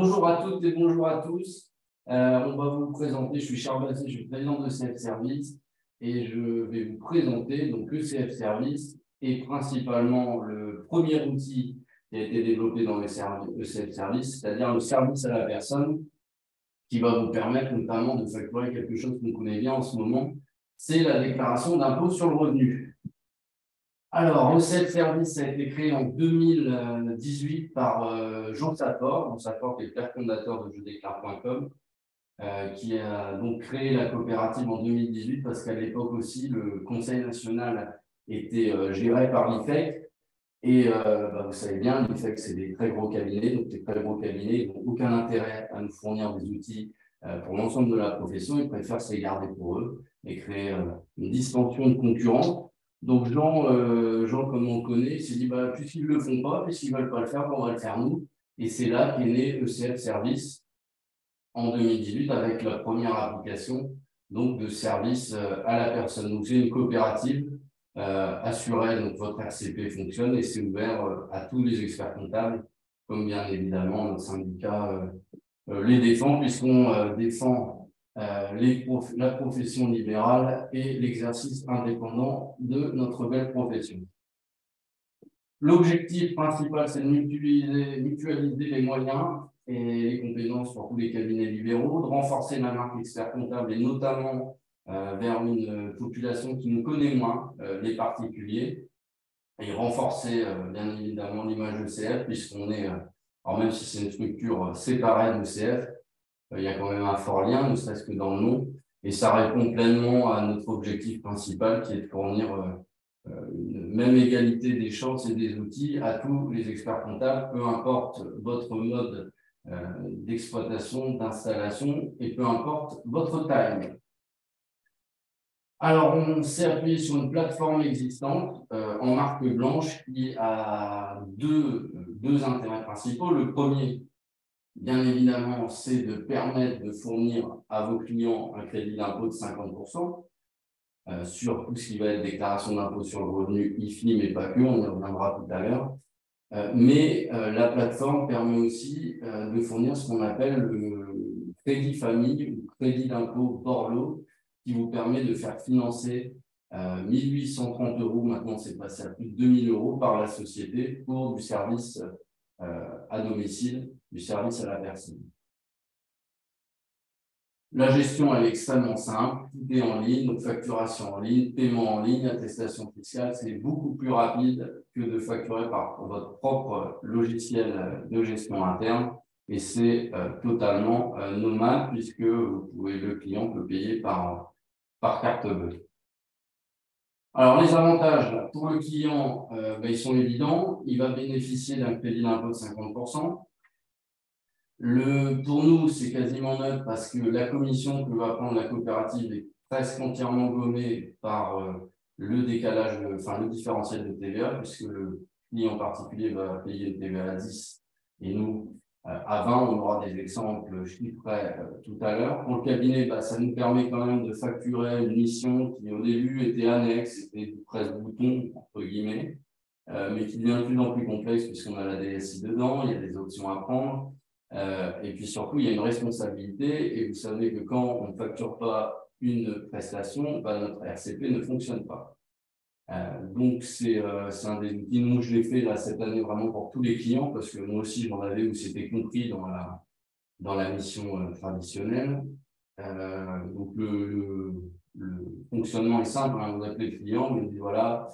bonjour à toutes et bonjour à tous. On va vous présenter, je suis Charles Basset, je suis président de CF Service et je vais vous présenter donc, le CF Service est principalement le premier outil qui a été développé dans le CF Service, c'est-à-dire le service à la personne qui va vous permettre notamment de facturer quelque chose qu'on connaît bien en ce moment, c'est la déclaration d'impôt sur le revenu. Alors, le CF Service a été créé en 2018 par Jean Sapor. Jean Sapor, qui est le père fondateur de jeudéclare.com, qui a donc créé la coopérative en 2018 parce qu'à l'époque aussi, le Conseil national était géré par l'IFEC. Et vous savez bien, l'IFEC, c'est des très gros cabinets. Donc, les très gros cabinets n'ont aucun intérêt à nous fournir des outils pour l'ensemble de la profession. Ils préfèrent se les garder pour eux et créer une distorsion de concurrence. Donc, Jean, comme on le connaît, il s'est dit, puisqu'ils ne le font pas, puisqu'ils ne veulent pas le faire, on va le faire nous. Et c'est là qu'est né le CF Service en 2018 avec la première application donc, de service à la personne. Donc, c'est une coopérative assurée, donc votre RCP fonctionne et c'est ouvert à tous les experts comptables, comme bien évidemment notre syndicat les défend, puisqu'on défend la profession libérale et l'exercice indépendant de notre belle profession. L'objectif principal, c'est de mutualiser les moyens et les compétences pour tous les cabinets libéraux, de renforcer la marque expert comptable et notamment vers une population qui nous connaît moins, les particuliers, et renforcer bien évidemment l'image de CF, puisqu'on est, alors même si c'est une structure séparée de CF, il y a quand même un fort lien, ne serait-ce que dans le nom, et ça répond pleinement à notre objectif principal qui est de fournir une même égalité des chances et des outils à tous les experts comptables, peu importe votre mode d'exploitation, d'installation et peu importe votre taille. Alors, on s'est appuyé sur une plateforme existante en marque blanche qui a deux intérêts principaux. Le premier, bien évidemment, c'est de permettre de fournir à vos clients un crédit d'impôt de 50% sur tout ce qui va être déclaration d'impôt sur le revenu, IFI, mais pas que, on y reviendra tout à l'heure. Mais la plateforme permet aussi de fournir ce qu'on appelle le crédit famille ou crédit d'impôt Borloo, qui vous permet de faire financer 1 830 €, maintenant c'est passé à plus de 2 000 € par la société pour du service à domicile, du service à la personne. La gestion, elle est extrêmement simple, tout est en ligne, donc facturation en ligne, paiement en ligne, attestation fiscale, c'est beaucoup plus rapide que de facturer par votre propre logiciel de gestion interne et c'est totalement normal puisque le client peut payer par carte bleue. Alors, les avantages pour le client, ils sont évidents, il va bénéficier d'un crédit d'impôt de 50%. Pour nous, c'est quasiment neutre parce que la commission que va prendre la coopérative est presque entièrement gommée par le décalage, le différentiel de TVA, puisque le client particulier va payer une TVA à 10 et nous à 20. On aura des exemples, je chiffrerai tout à l'heure. Pour le cabinet, ça nous permet quand même de facturer une mission qui au début était annexe, était presque bouton, entre guillemets, mais qui devient de plus en plus complexe puisqu'on a la DSI dedans, il y a des options à prendre. Et puis surtout, il y a une responsabilité et vous savez que quand on ne facture pas une prestation, notre RCP ne fonctionne pas. Donc, c'est un des outils. Nous, je l'ai fait là, cette année vraiment pour tous les clients parce que moi aussi, j'en avais où c'était compris dans la mission traditionnelle. Donc, le fonctionnement est simple. Hein, vous appelez le client, vous dites voilà,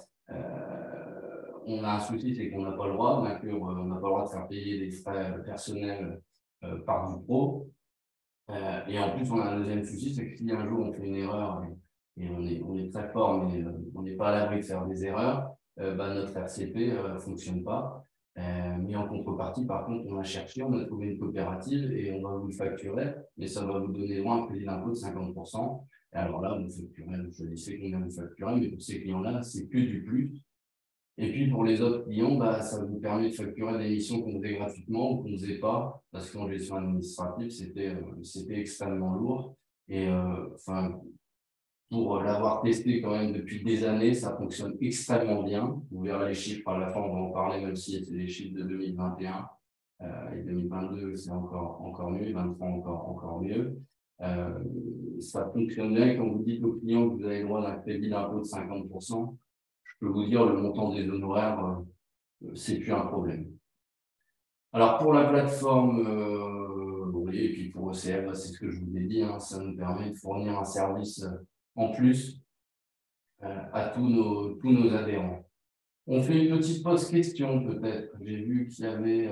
on a un souci, c'est qu'on n'a pas le droit, on n'a pas le droit de faire payer des frais personnels par du pro. Et en plus, on a un deuxième souci, c'est que si un jour on fait une erreur, et on est très fort, mais on n'est pas à l'abri de faire des erreurs, notre RCP ne fonctionne pas. Mais en contrepartie, par contre, on a cherché, on a trouvé une coopérative et on va vous le facturer, mais ça va vous donner droit à un crédit d'impôt de 50%. Et alors là, vous facturez, je sais combien vous facturez, mais pour ces clients-là, c'est que du plus. Et puis, pour les autres clients, ça vous permet de facturer des missions qu'on faisait gratuitement ou qu'on ne faisait pas, parce qu'en gestion administrative, c'était extrêmement lourd. Et pour l'avoir testé quand même depuis des années, ça fonctionne extrêmement bien. Vous verrez les chiffres à la fin, on va en parler, même si c'était les chiffres de 2021. et 2022, c'est encore mieux, 2023 encore mieux. Ça fonctionne bien quand vous dites au client que vous avez le droit d'un crédit d'impôt de 50%. Je peux vous dire, le montant des honoraires, c'est plus un problème. Alors, pour la plateforme, oui, et puis pour ECF, c'est ce que je vous ai dit, hein, ça nous permet de fournir un service en plus à tous nos adhérents. On fait une petite pause question, peut-être. J'ai vu qu'il y avait...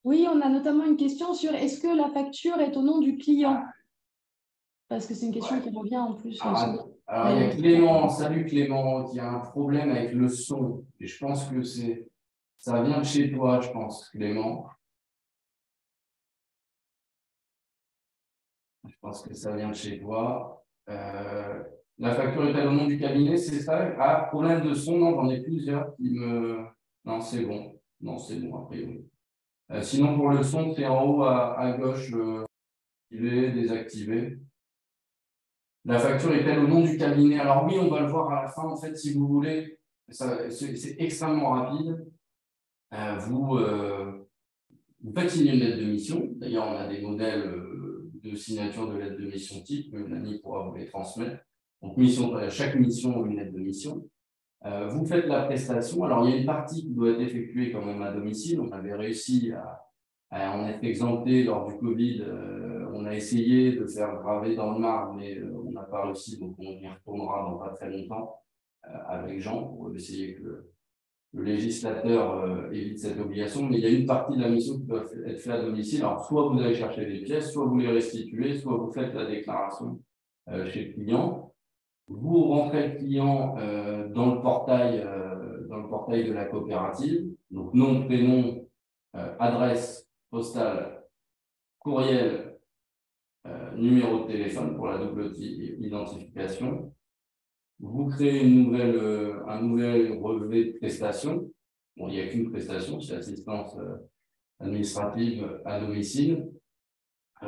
Oui, on a notamment une question sur est-ce que la facture est au nom du client? Parce que c'est une question qui revient en plus. Alors, il y a Clément, salut Clément, qui a un problème avec le son. Et je pense que ça vient de chez toi, je pense, Clément. Je pense que ça vient de chez toi. La facture est-elle au nom du cabinet, c'est ça? Ah, problème de son, non, j'en ai plusieurs qui me... Non, c'est bon. Non, c'est bon, a priori. Sinon, pour le son, c'est en haut à gauche, activé, désactivé. La facture est-elle au nom du cabinet? Alors oui, on va le voir à la fin, en fait, si vous voulez. C'est extrêmement rapide. Vous faites signer une lettre de mission. D'ailleurs, on a des modèles de signature de lettre de mission type. Nani pourra vous les transmettre. Donc, chaque mission, une lettre de mission. Vous faites la prestation. Alors, il y a une partie qui doit être effectuée quand même à domicile. On avait réussi à en être exempté lors du Covid. On a essayé de faire graver dans le marbre, mais on n'a pas réussi. Donc, on y retournera dans pas très longtemps avec Jean pour essayer que le législateur évite cette obligation, mais il y a une partie de la mission qui doit être faite à domicile. Alors, soit vous allez chercher des pièces, soit vous les restituez, soit vous faites la déclaration chez le client. Vous rentrez le client dans le portail de la coopérative. Donc, nom, prénom, adresse postale, courriel, numéro de téléphone pour la double identification. Vous créez un nouvel relevé de prestation. Bon, il n'y a qu'une prestation, c'est l'assistance administrative à domicile.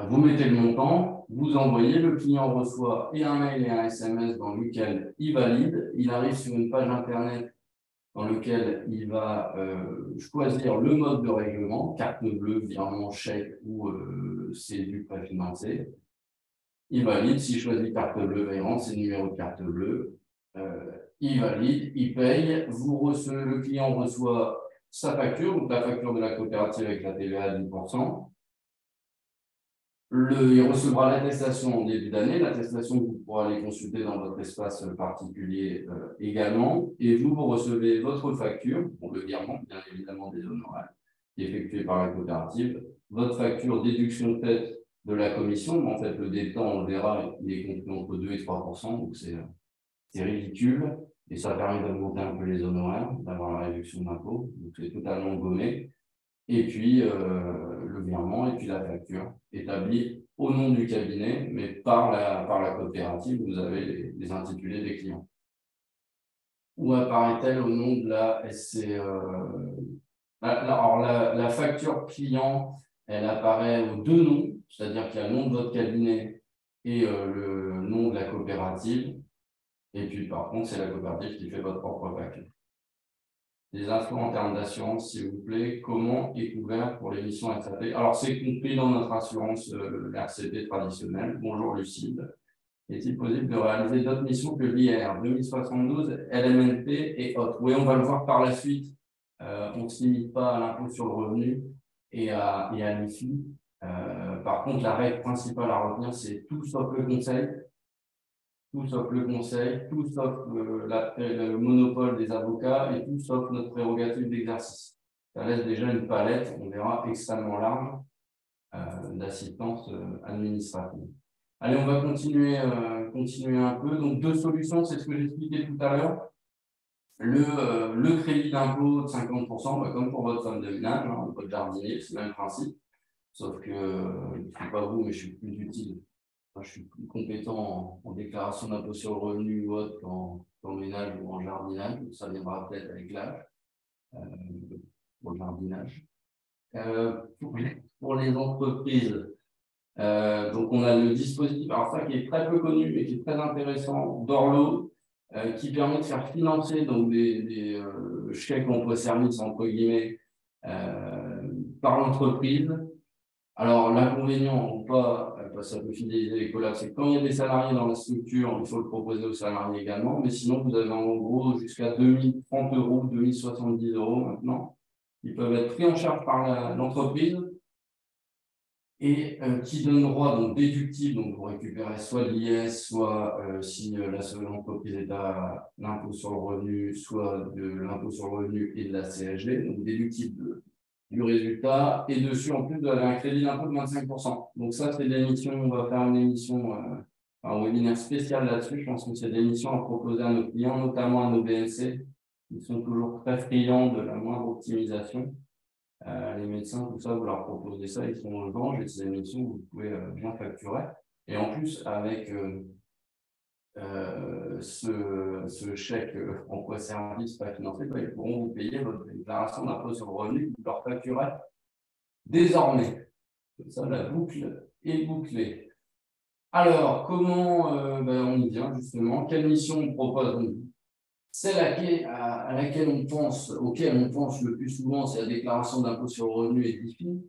Vous mettez le montant, vous envoyez, le client reçoit et un mail et un SMS dans lequel il valide. Il arrive sur une page Internet dans laquelle il va choisir le mode de règlement, carte bleue, virement, chèque ou CEDU préfinancé. Il valide, s'il choisit carte bleue, il rentre ses numéros de carte bleue. Il valide, il paye, le client reçoit sa facture, donc la facture de la coopérative avec la TVA à 10%. Il recevra l'attestation en début d'année, l'attestation que vous pourrez aller consulter dans votre espace particulier également, et vous recevez votre facture, pour le virement, bien évidemment des honoraires, qui est effectué par la coopérative, votre facture déduction faite de la commission, mais en fait le détant, on le verra, il est compris entre 2 et 3%, donc c'est ridicule, et ça permet d'augmenter un peu les honoraires, d'avoir la réduction d'impôt, donc c'est totalement gommé. Et puis le virement et puis la facture établie au nom du cabinet, mais par la coopérative, vous avez les intitulés des clients. Où apparaît-elle au nom de la SCE? Alors, la facture client, elle apparaît aux deux noms, c'est-à-dire qu'il y a le nom de votre cabinet et le nom de la coopérative. Et puis, par contre, c'est la coopérative qui fait votre propre facture. Des infos en termes d'assurance, s'il vous plaît. Comment est couvert pour l'émission SAP? Alors, c'est compris dans notre assurance RCP traditionnelle. Bonjour Lucide. Est-il possible de réaliser d'autres missions que l'IR 2072, LMNP et autres? Oui, on va le voir par la suite. On ne se limite pas à l'impôt sur le revenu et à l'IFI. Par contre, la règle principale à retenir, c'est tout sauf le conseil. Tout sauf le conseil, tout sauf le monopole des avocats et tout sauf notre prérogative d'exercice. Ça laisse déjà une palette, on verra, extrêmement large d'assistance administrative. Allez, on va continuer un peu. Donc, deux solutions, c'est ce que j'expliquais tout à l'heure. Le crédit d'impôt de 50%, comme pour votre femme de ménage, hein, votre jardinier, c'est le même principe. Sauf que, je ne suis pas vous, mais je suis plus utile. Je suis plus compétent en déclaration d'impôt sur le revenu ou autre qu'en ménage ou en jardinage. Ça viendra peut-être avec l'âge pour le jardinage. Pour les entreprises, donc on a le dispositif, alors ça qui est très peu connu mais qui est très intéressant, d'Orlo, qui permet de faire financer donc des chèques emploi-service entre guillemets par l'entreprise. Alors, l'inconvénient, ou pas, ça peut fidéliser les collabs, c'est que quand il y a des salariés dans la structure, il faut le proposer aux salariés également. Mais sinon, vous avez en gros jusqu'à 2030 euros, 2070 euros maintenant. Ils peuvent être pris en charge par l'entreprise et qui donne droit, donc déductible, donc vous récupérez soit de l'IS, soit si l'entreprise est à l'impôt sur le revenu, soit de l'impôt sur le revenu et de la CSG, donc déductible du résultat. Et dessus, en plus, vous avez un crédit d'impôt de 25%. Donc ça, c'est des missions, on va faire une émission, un webinaire spécial là-dessus. Je pense que c'est des missions à proposer à nos clients, notamment à nos BNC. Ils sont toujours très friands de la moindre optimisation. Les médecins, tout ça, vous leur proposez ça, ils sont au Gange et c'est des missions que vous pouvez bien facturer. Et en plus, avec ce chèque emploi-service pas financé, ils pourront vous payer votre déclaration d'impôt sur le revenu que vous leur facturez désormais. Comme ça, la boucle est bouclée. Alors, comment on y vient justement? Quelle mission on propose? Celle à laquelle on pense, auquel on pense le plus souvent, c'est la déclaration d'impôt sur le revenu et d'IFI,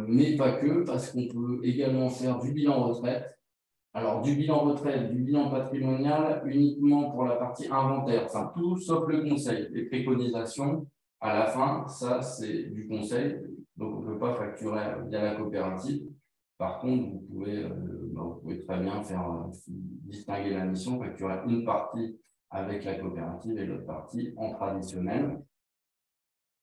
mais pas que, parce qu'on peut également faire du bilan retraite. Alors, du bilan retraite, du bilan patrimonial, uniquement pour la partie inventaire, enfin tout sauf le conseil. Les préconisations, à la fin, ça c'est du conseil, donc on ne peut pas facturer via la coopérative. Par contre, vous pouvez très bien faire distinguer la mission, facturer une partie avec la coopérative et l'autre partie en traditionnel.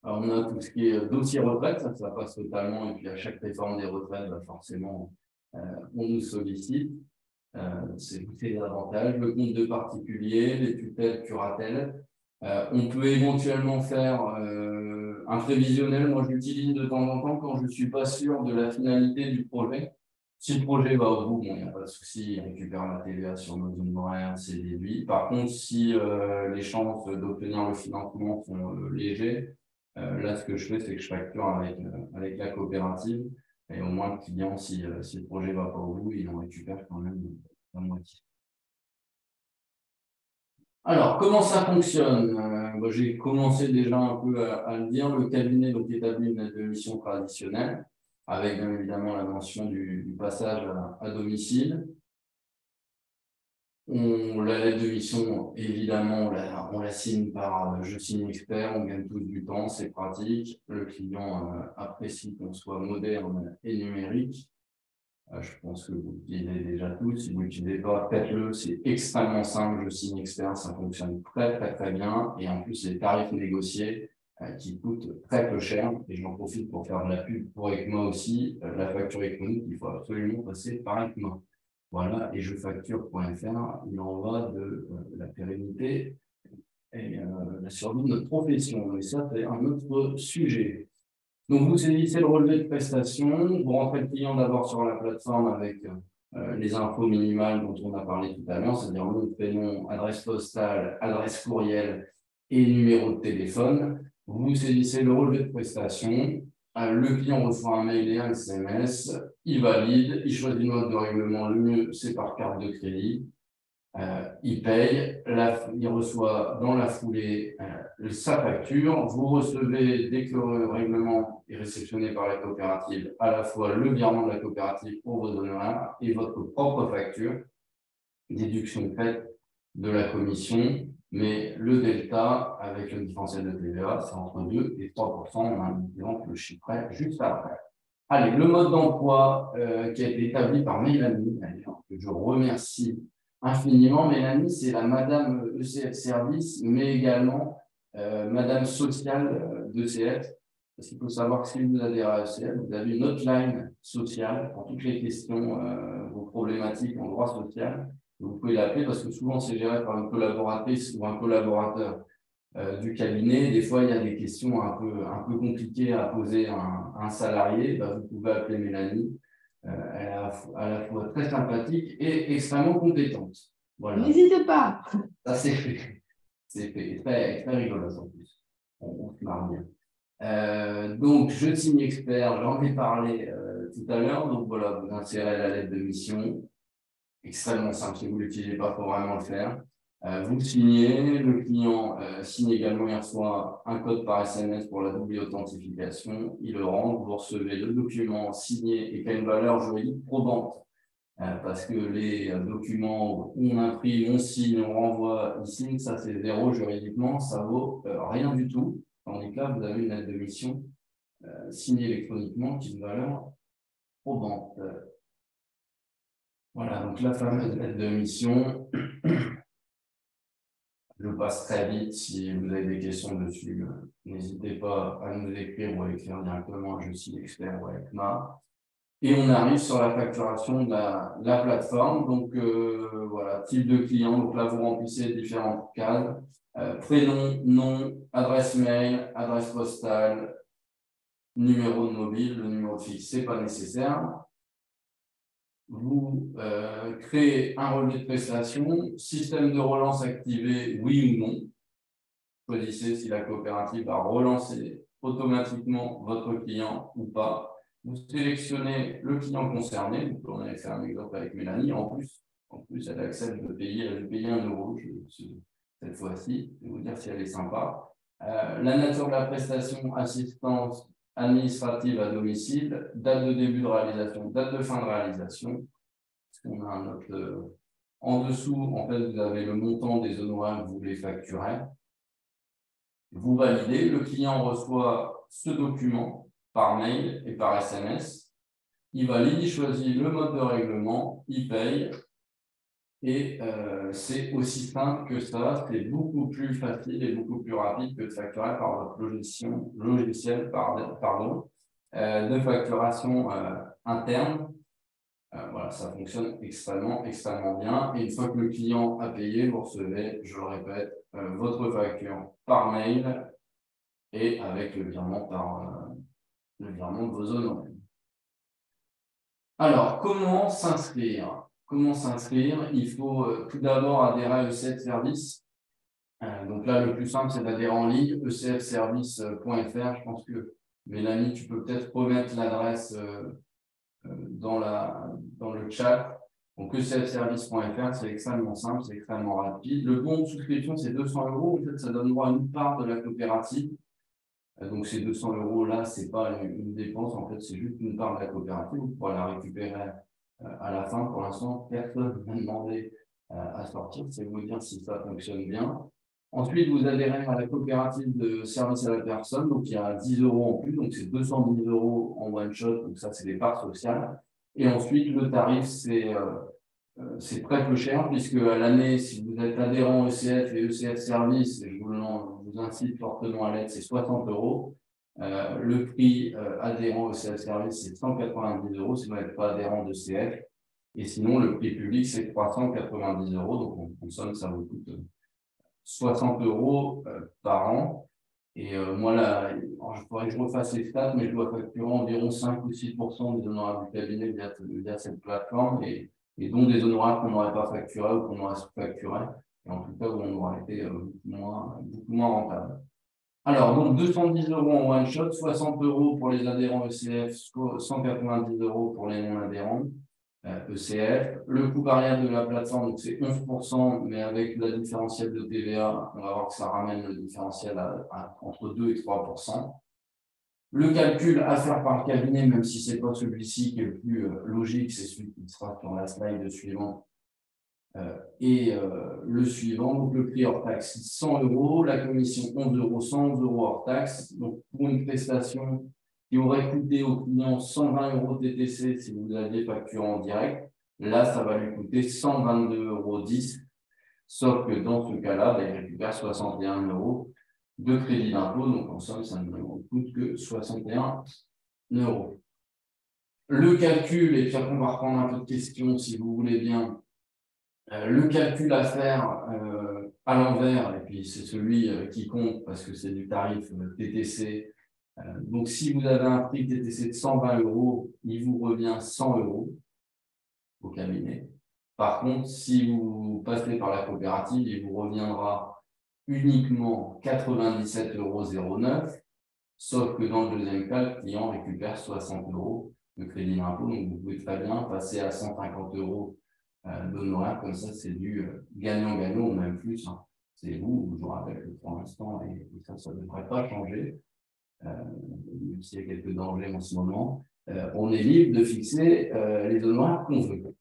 Alors, on a tout ce qui est dossier retraite, ça passe totalement, et puis à chaque réforme des retraites, forcément, on nous sollicite. C'est les avantages, le compte de particulier, les tutelles, curatelles. On peut éventuellement faire un prévisionnel. Moi, je l'utilise de temps en temps quand je ne suis pas sûr de la finalité du projet. Si le projet va au bout, il n'y a pas de souci, il récupère la TVA sur nos honoraires, c'est déduit. Par contre, si les chances d'obtenir le financement sont légers, là, ce que je fais, c'est que je facture avec la coopérative. Et au moins, le client, si le projet ne va pas au bout, il en récupère quand même la moitié. Alors, comment ça fonctionne? J'ai commencé déjà un peu à le dire. Le cabinet donc, établit une lettre de mission traditionnelle, avec bien évidemment la mention du passage à domicile. La lettre de mission, évidemment, on la signe par je signe expert, on gagne tous du temps, c'est pratique. Le client apprécie qu'on soit moderne et numérique. Je pense que vous l'utilisez déjà tous. Si vous l'utilisez pas, faites-le. C'est extrêmement simple. Je signe expert, ça fonctionne très, très, très bien. Et en plus, c'est des tarifs négociés qui coûtent très peu cher. Et j'en profite pour faire de la pub pour ECMA aussi. La facture électronique, il faut absolument passer par ECMA. Voilà, et jefacture.fr, il en va de la pérennité et la survie de notre profession. Mais ça, c'est un autre sujet. Donc, vous saisissez le relevé de prestation, vous rentrez le client d'abord sur la plateforme avec les infos minimales dont on a parlé tout à l'heure, c'est-à-dire nom, prénom, adresse postale, adresse courriel et numéro de téléphone. Vous saisissez le relevé de prestation, le client reçoit un mail et un SMS, il valide, il choisit le mode de règlement, le mieux c'est par carte de crédit. Il paye, il reçoit dans la foulée sa facture. Vous recevez, dès que le règlement est réceptionné par la coopérative, à la fois le virement de la coopérative pour vos honoraires et votre propre facture, déduction faite de la commission. Mais le delta, avec le différentiel de TVA, c'est entre 2 et 3%. On a un exemple le chiffret juste après. Allez, le mode d'emploi qui a été établi par Mélanie, que je remercie infiniment. Mélanie, c'est la madame ECF Service, mais également madame sociale d'ECF. Parce qu'il faut savoir que si vous adhérez à ECF, vous avez une hotline sociale pour toutes les questions, vos problématiques en droit social. Vous pouvez l'appeler parce que souvent c'est géré par une collaboratrice ou un collaborateur du cabinet. Des fois, il y a des questions un peu compliquées à poser à un salarié. Vous pouvez appeler Mélanie. Elle est à la fois très sympathique et extrêmement compétente. Voilà. N'hésitez pas. Ça, c'est fait. C'est fait. Très, très rigolo en plus. On se marre bien. Donc, je signe expert, j'en ai parlé tout à l'heure. Donc, voilà, vous insérez la lettre de mission. Extrêmement simple. Si vous ne l'utilisez pas, il faut vraiment le faire. Vous signez, le client signe également, il reçoit un code par SMS pour la double authentification, il le rend, vous recevez le document signé et qui a une valeur juridique probante. Parce que les documents où on imprime, on signe, on renvoie, il signe, ça c'est zéro juridiquement, ça vaut rien du tout. Tandis que là, vous avez une lettre de mission signée électroniquement qui a une valeur probante. Voilà, donc la fameuse lettre de mission. Je passe très vite. Si vous avez des questions dessus, n'hésitez pas à nous écrire ou à écrire directement à Je suis expert ou à ECMA. Et on arrive sur la facturation de la plateforme. Donc, voilà, type de client. Donc là, vous remplissez différentes cases. Prénom, nom, adresse mail, adresse postale, numéro de mobile. Le numéro de fixe, ce n'est pas nécessaire. Vous créez un relevé de prestation, système de relance activé, oui ou non. Choisissez si la coopérative va relancer automatiquement votre client ou pas. Vous sélectionnez le client concerné. Donc, on avait fait un exemple avec Mélanie. En plus, elle accepte de payer, elle a payé 1 euro cette fois-ci. Je vais vous dire si elle est sympa. La nature de la prestation, assistance administrative à domicile, date de début de réalisation, date de fin de réalisation. On a un autre, en dessous, en fait, vous avez le montant des honoraires que vous voulez facturer. Vous validez, le client reçoit ce document par mail et par SMS. Il valide, il choisit le mode de règlement, il paye. Et c'est aussi simple que ça, c'est beaucoup plus facile et beaucoup plus rapide que de facturer par votre logiciel de facturation interne. Voilà, ça fonctionne extrêmement bien. Et une fois que le client a payé, vous recevez, je le répète, votre facture par mail et avec le virement de vos honoraires. Alors, comment s'inscrire? Il faut tout d'abord adhérer à ECF Service. Donc là, le plus simple, c'est d'adhérer en ligne, ecfservice.fr. Je pense que, Mélanie, tu peux peut-être remettre l'adresse dans le chat. Donc, ecfservice.fr, c'est extrêmement simple, c'est extrêmement rapide. Le bon de souscription, c'est 200 euros. En fait, ça donne droit à une part de la coopérative. Donc, ces 200 euros là, ce n'est pas une dépense. En fait, c'est juste une part de la coopérative. Vous pourrez la récupérer à la fin. Pour l'instant, personne ne m'a demandé à sortir. C'est vous dire si ça fonctionne bien. Ensuite, vous adhérez à la coopérative de service à la personne. Donc, il y a 10 euros en plus. Donc, c'est 210 euros en one shot. Donc, ça, c'est des parts sociales. Et ensuite, le tarif, c'est très peu cher, puisque à l'année, si vous êtes adhérent ECF et ECF Service, et je vous incite fortement à l'être, c'est 60 euros. Le prix adhérent ECF Service, c'est 190 euros si vous n'êtes pas adhérent d'ECF. Et sinon, le prix public, c'est 390 euros. Donc, en somme, ça vous coûte 60 euros par an. Et moi, là, je pourrais que je refasse les stats, mais je dois facturer environ 5 ou 6% des honoraires du cabinet via cette plateforme, et dont des honoraires qu'on n'aurait pas facturés ou qu'on aurait sous-facturés, et en tout cas où on aurait été beaucoup moins rentable. Alors, donc 210 euros en one shot, 60 euros pour les adhérents ECF, 190 euros pour les non-adhérents ECF. Le coût variable de la plateforme, c'est 11%, mais avec la différentielle de TVA, on va voir que ça ramène le différentiel entre 2 et 3%. Le calcul à faire par le cabinet, même si ce n'est pas celui-ci qui est le plus logique, c'est celui qui sera sur la slide suivante. Le suivant, donc le prix hors taxe 100 euros, la commission 11 euros, 111 euros hors taxe. Donc pour une prestation qui aurait coûté au client 120 euros TTC si vous l'aviez facturé en direct, là ça va lui coûter 122,10 euros. Sauf que dans ce cas-là, il récupère 61 euros de crédit d'impôt. Donc en somme, ça ne coûte que 61 euros. Le calcul, et puis après on va reprendre un peu de questions si vous voulez bien. Le calcul à faire à l'envers, et puis c'est celui qui compte parce que c'est du tarif TTC. Donc, si vous avez un prix TTC de 120 euros, il vous revient 100 euros au cabinet. Par contre, si vous passez par la coopérative, il vous reviendra uniquement 97,09 euros, sauf que dans le deuxième cas, le client récupère 60 euros de crédit d'impôt. Donc, vous pouvez très bien passer à 150 euros d'honoraires. Comme ça, c'est du gagnant-gagnant ou même plus. Hein. C'est vous, je vous rappelle que pour l'instant, et ça ne devrait pas changer, même s'il y a quelques dangers en ce moment, on est libre de fixer les honoraires qu'on veut.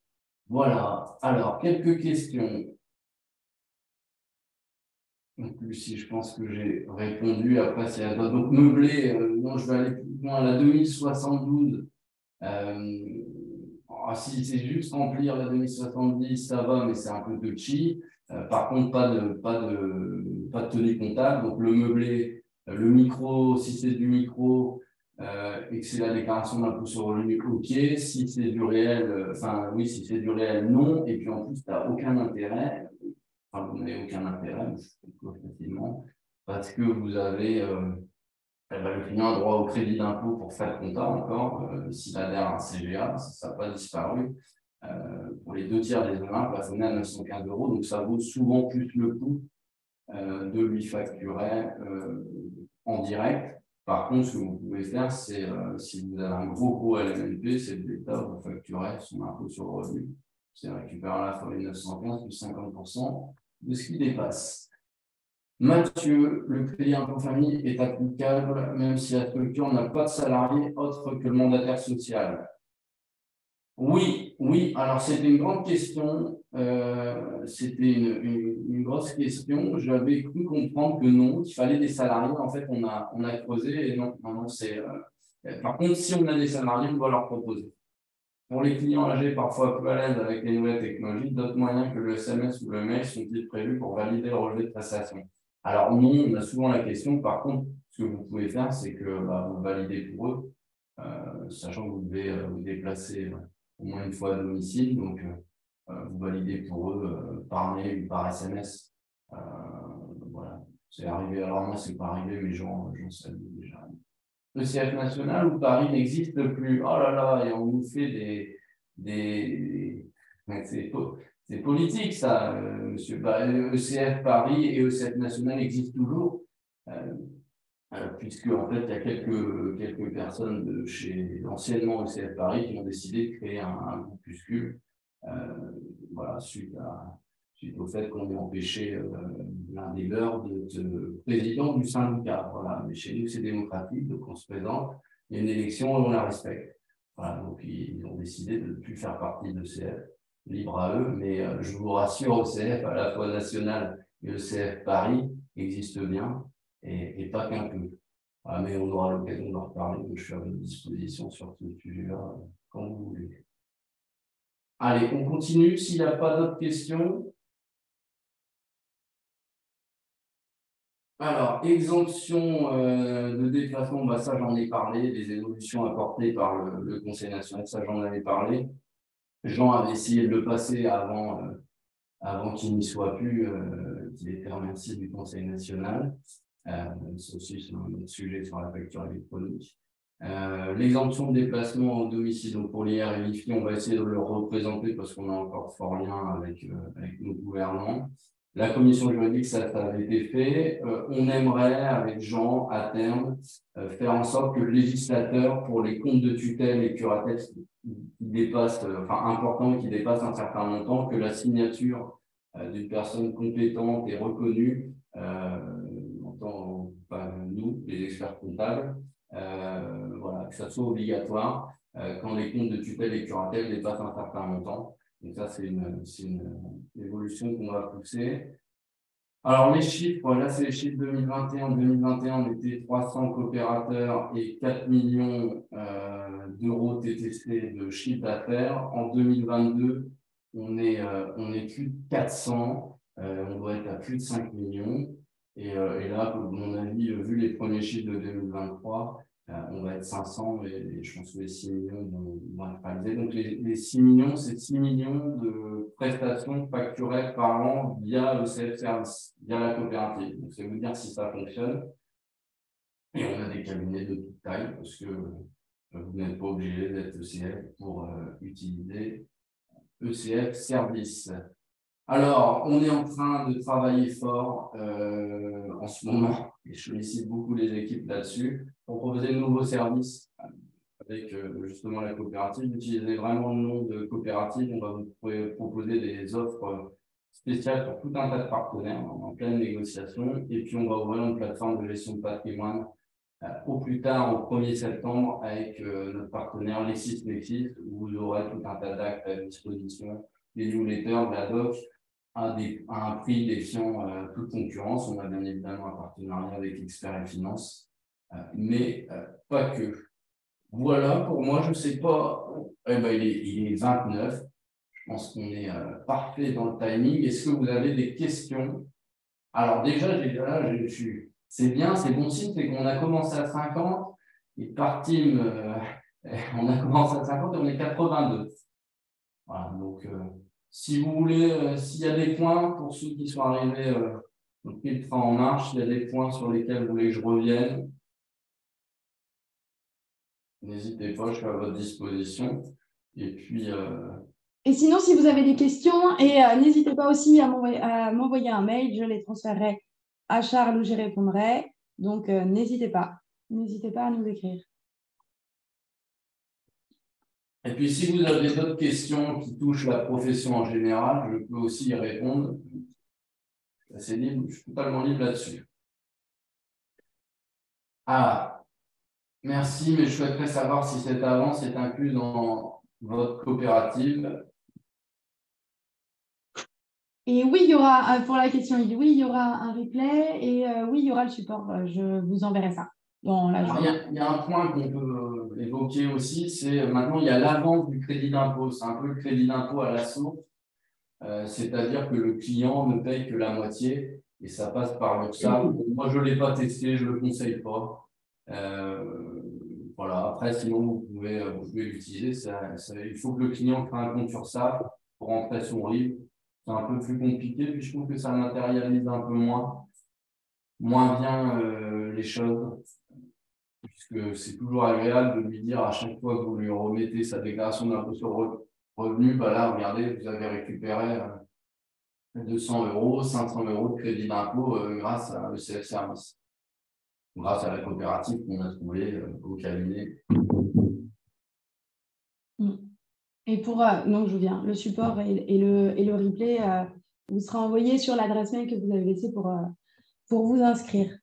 Voilà. Alors, quelques questions. Donc, Lucie, je pense que j'ai répondu. Après, s'il y a d'autres. Donc, meublé, non, je vais aller plus loin. La 2072. Si c'est juste remplir la 2070, ça va, mais c'est un peu touchy. Par contre, pas de tenue comptable. Donc, le meublé, le micro, si c'est du micro et que c'est la déclaration d'impôt sur le revenu, ok. Si c'est du réel, enfin, oui, si c'est du réel, non. Et puis, en plus, tu n'as aucun intérêt. Enfin, vous n'avez aucun intérêt, facilement, parce que vous avez. Le client a droit au crédit d'impôt pour faire le compta encore, s'il adhère à un CGA, ça n'a pas disparu. Pour les 2 tiers des honoraires plafonnés à 915 €, donc ça vaut souvent plus le coup de lui facturer en direct. Par contre, ce que vous pouvez faire, c'est si vous avez un gros LMNP, c'est que l'État vous facturer son impôt sur le revenu. C'est récupérer à la fois les 915 plus 50% de ce qui dépasse. Mathieu, le crédit impôt famille est applicable même si la structure n'a pas de salarié autre que le mandataire social. Oui, oui. Alors, c'était une grande question. C'était une grosse question. J'avais cru comprendre que non, qu'il fallait des salariés. En fait, on a creusé et non, c'est. Par contre, si on a des salariés, on doit leur proposer. Pour les clients âgés, parfois peu à l'aise avec les nouvelles technologies, d'autres moyens que le SMS ou le mail sont-ils prévus pour valider le relevé de prestation? Alors non, on a souvent la question. Par contre, ce que vous pouvez faire, c'est que vous validez pour eux, sachant que vous devez vous déplacer au moins une fois à domicile. Donc, vous validez pour eux par mail ou par SMS. Voilà, c'est arrivé. Alors moi, c'est pas arrivé, mais j'en sais déjà. Le CF national où Paris n'existe plus. Oh là là, et on nous fait des... C'est politique, ça, monsieur. ECF Paris et ECF national existent toujours, puisque en fait, il y a quelques personnes de chez anciennement ECF Paris qui ont décidé de créer un groupuscule, voilà, suite au fait qu'on ait empêché l'un des leurs de président du syndicat. Voilà. Mais chez nous, c'est démocratique, donc on se présente, il y a une élection et on la respecte. Voilà. Donc, ils ont décidé de ne plus faire partie de CF, libre à eux, mais je vous rassure, ECF, à la fois national et ECF Paris, existe bien, et pas qu'un peu. Ah, mais on aura l'occasion d'en reparler, donc je suis à votre disposition sur ce sujet-là, quand vous voulez. Allez, on continue. S'il n'y a pas d'autres questions. Alors, exemption de déplacement, ça j'en ai parlé, des évolutions apportées par le Conseil national, ça j'en avais parlé. Jean avait essayé de le passer avant qu'il n'y soit plus, qu'il ait été remercié du Conseil national. C'est aussi un autre sujet sur la facture électronique. L'exemption de déplacement au domicile, donc pour l'IR et l'IFI, on va essayer de le représenter parce qu'on a encore fort lien avec nos gouvernants. La commission juridique, ça avait été fait. On aimerait, avec Jean, à terme, faire en sorte que le législateur, pour les comptes de tutelle et curatelle qui dépassent, importants, qui dépassent un certain montant, que la signature d'une personne compétente et reconnue, nous, les experts comptables, voilà, que ça soit obligatoire quand les comptes de tutelle et curatelle dépassent un certain montant. Donc ça, c'est une évolution qu'on va pousser. Alors, les chiffres, là, c'est les chiffres 2021. 2021, on était 300 coopérateurs et 4 millions d'euros TTC de chiffre d'affaires. En 2022, on est plus de 400. On doit être à plus de 5 millions. Et là, à mon avis, vu les premiers chiffres de 2023, on va être 500 et je pense que les 6 millions vont être réalisés. Donc, les 6 millions, c'est 6 millions de prestations facturées par an via le CF Service, via la coopérative. Donc, c'est vous dire si ça fonctionne. Et on a des cabinets de toute taille parce que vous n'êtes pas obligé d'être ECF pour utiliser ECF Service. Alors, on est en train de travailler fort en ce moment, et je sollicite beaucoup les équipes là-dessus, pour proposer de nouveaux services avec justement la coopérative. Utilisez vraiment le nom de coopérative. On va vous proposer des offres spéciales pour tout un tas de partenaires en pleine négociation. Et puis, on va ouvrir une plateforme de gestion de patrimoine au plus tard, au 1er septembre, avec notre partenaire LexisNexis, où vous aurez tout un tas d'actes à disposition, des newsletters, de la doc, à un prix défiant toute concurrence. On a bien évidemment un partenariat avec Expert et Finance, mais pas que. Voilà, pour moi, je ne sais pas, il est 29, je pense qu'on est parfait dans le timing. Est-ce que vous avez des questions? Alors déjà, c'est bien, c'est bon signe, c'est qu'on a commencé à 50, et par team, on a commencé à 50 et on est 82. Voilà, donc si vous voulez, s'il y a des points pour ceux qui sont arrivés, donc le train en marche, il y a des points sur lesquels vous voulez que je revienne, n'hésitez pas, je suis à votre disposition. Et puis. Et sinon, si vous avez des questions, et n'hésitez pas aussi à m'envoyer un mail, je les transférerai à Charles où j'y répondrai. Donc, n'hésitez pas à nous écrire. Et puis, si vous avez d'autres questions qui touchent la profession en général, je peux aussi y répondre. C'est libre, je suis totalement libre là-dessus. Ah, merci, mais je souhaiterais savoir si cette avance est incluse dans votre coopérative. Et oui, il y aura, pour la question, oui, il y aura un replay et oui, il y aura le support. Je vous enverrai ça dans la journée. Il y a un point qu'on peut évoquer aussi, c'est maintenant, il y a l'avance du crédit d'impôt. C'est un peu le crédit d'impôt à la source, c'est-à-dire que le client ne paye que la moitié et ça passe par l'URSSAF. Moi, je ne l'ai pas testé, je ne le conseille pas. Voilà. Après, sinon, vous pouvez l'utiliser. Il faut que le client crée un compte URSSAF pour rentrer son RIB. C'est un peu plus compliqué, puis je trouve que ça matérialise un peu moins bien les choses, puisque c'est toujours agréable de lui dire à chaque fois que vous lui remettez sa déclaration d'impôt sur le revenu, bah là, regardez, vous avez récupéré 200 €, 500 € de crédit d'impôt grâce à l'ECF Service, grâce à la coopérative qu'on a trouvée au cabinet. Et pour, donc je viens, le support et le replay vous sera envoyé sur l'adresse mail que vous avez laissée pour vous inscrire.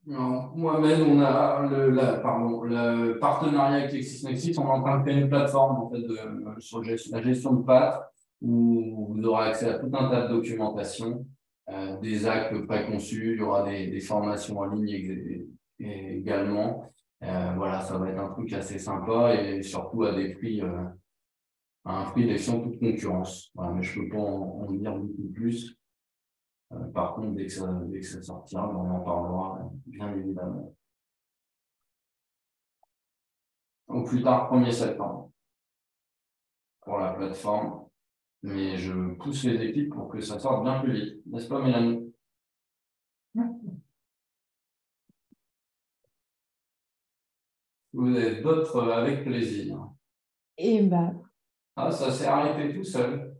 Non, Mohamed, on a le partenariat avec LexisNexis, on est en train de créer une plateforme en fait, sur la gestion de pattes où vous aurez accès à tout un tas de documentation, des actes préconçus, il y aura des formations en ligne également. Voilà, ça va être un truc assez sympa et surtout à des prix, à un prix défiant toute concurrence. Voilà, mais je ne peux pas en dire beaucoup plus. Par contre, dès que ça sortira, on en parlera, bien évidemment. Au plus tard, 1er septembre, pour la plateforme. Mais je pousse les équipes pour que ça sorte bien plus vite. N'est-ce pas, Mélanie? Vous avez d'autres avec plaisir. Et ben. Ah, ça s'est arrêté tout seul.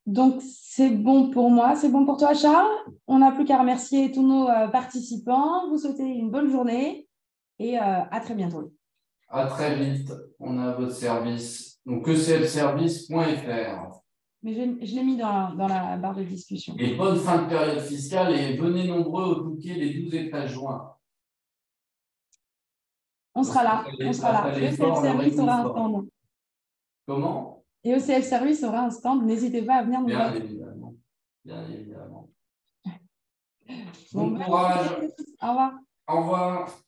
Donc, c'est bon pour moi, c'est bon pour toi, Charles. On n'a plus qu'à remercier tous nos participants, vous souhaiter une bonne journée et à très bientôt. À très vite, on a votre service. Donc, ecfservice.fr. Mais je l'ai mis dans la barre de discussion. Et bonne fin de période fiscale et venez nombreux au Touquet les 12 et 13 juin. On sera là, on sera là. ECF Service aura un stand. Comment? Et ECF Service aura un stand, n'hésitez pas à venir nous voir. Bien évidemment, bien évidemment. Bon courage. Au revoir. Au revoir.